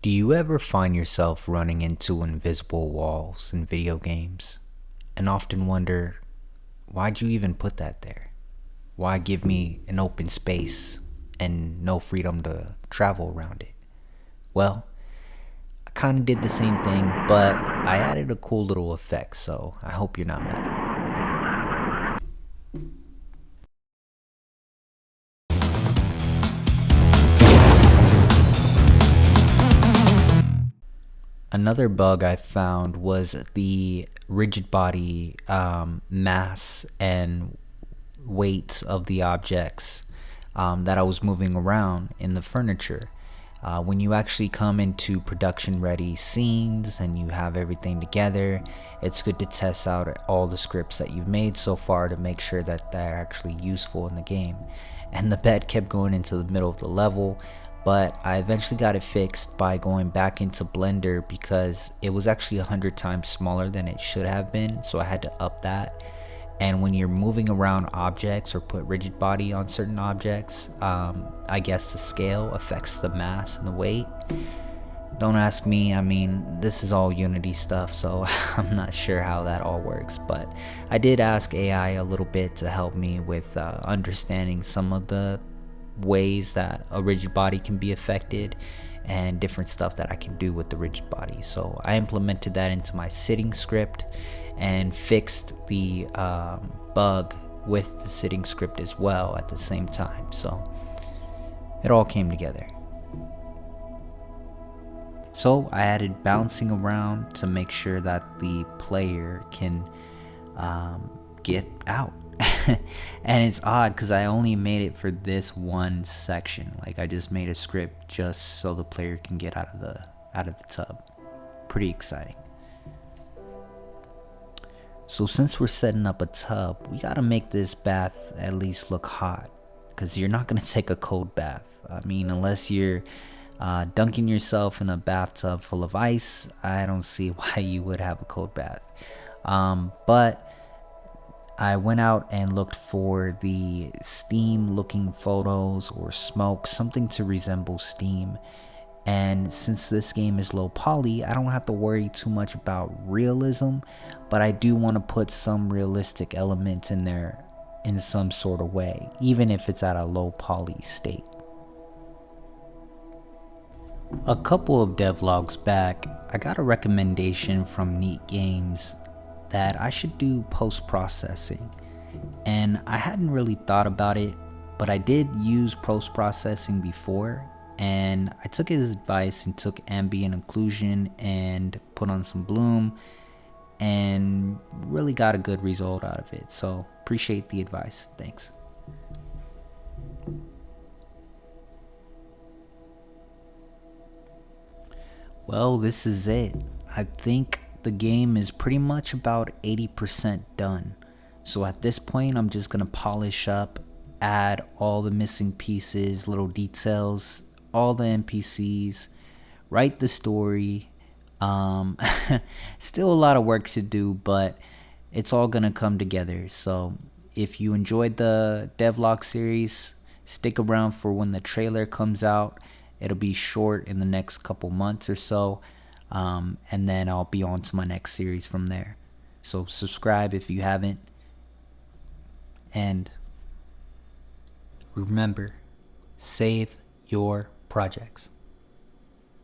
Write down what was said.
Do you ever find yourself running into invisible walls in video games and often wonder, why'd you even put that there? Why give me an open space and no freedom to travel around it? Well, I kind of did the same thing, but I added a cool little effect, so I hope you're not mad. Another bug I found was the rigid body mass and weights of the objects that I was moving around in the furniture. When you actually come into production ready scenes and you have everything together, it's good to test out all the scripts that you've made so far to make sure that they're actually useful in the game. And the bed kept going into the middle of the level, but I eventually got it fixed by going back into Blender because it was actually 100 times smaller than it should have been, so I had to up that. And when you're moving around objects or put rigid body on certain objects, I guess the scale affects the mass and the weight. Don't ask me, I mean, this is all Unity stuff, so I'm not sure how that all works, but I did ask AI a little bit to help me with understanding some of the ways that a rigid body can be affected and different stuff that I can do with the rigid body. So I implemented that into my sitting script and fixed the bug with the sitting script as well at the same time. So it all came together. So I added bouncing around to make sure that the player can get out. And it's odd because I only made it for this one section. Like I just made a script just so the player can get out of the tub. Pretty exciting. So since we're setting up a tub, we gotta make this bath at least look hot, because you're not gonna take a cold bath. I mean, unless you're dunking yourself in a bathtub full of ice, I don't see why you would have a cold bath. But I went out and looked for the steam looking photos or smoke, something to resemble steam. And since this game is low poly, I don't have to worry too much about realism, but I do want to put some realistic elements in there in some sort of way, even if it's at a low poly state. A couple of devlogs back, I got a recommendation from Neat Games that I should do post-processing, and I hadn't really thought about it, but I did use post-processing before, and I took his advice and took ambient occlusion and put on some bloom and really got a good result out of it. So appreciate the advice. Thanks. Well, this is it. I think the game is pretty much about 80% done. So at this point, I'm just gonna polish up, add all the missing pieces, little details, all the NPCs, write the story. Still a lot of work to do, but it's all gonna come together. So if you enjoyed the devlog series, stick around for when the trailer comes out. It'll be short in the next couple months or so, and then I'll be on to my next series from there. So subscribe if you haven't, and remember, save your projects.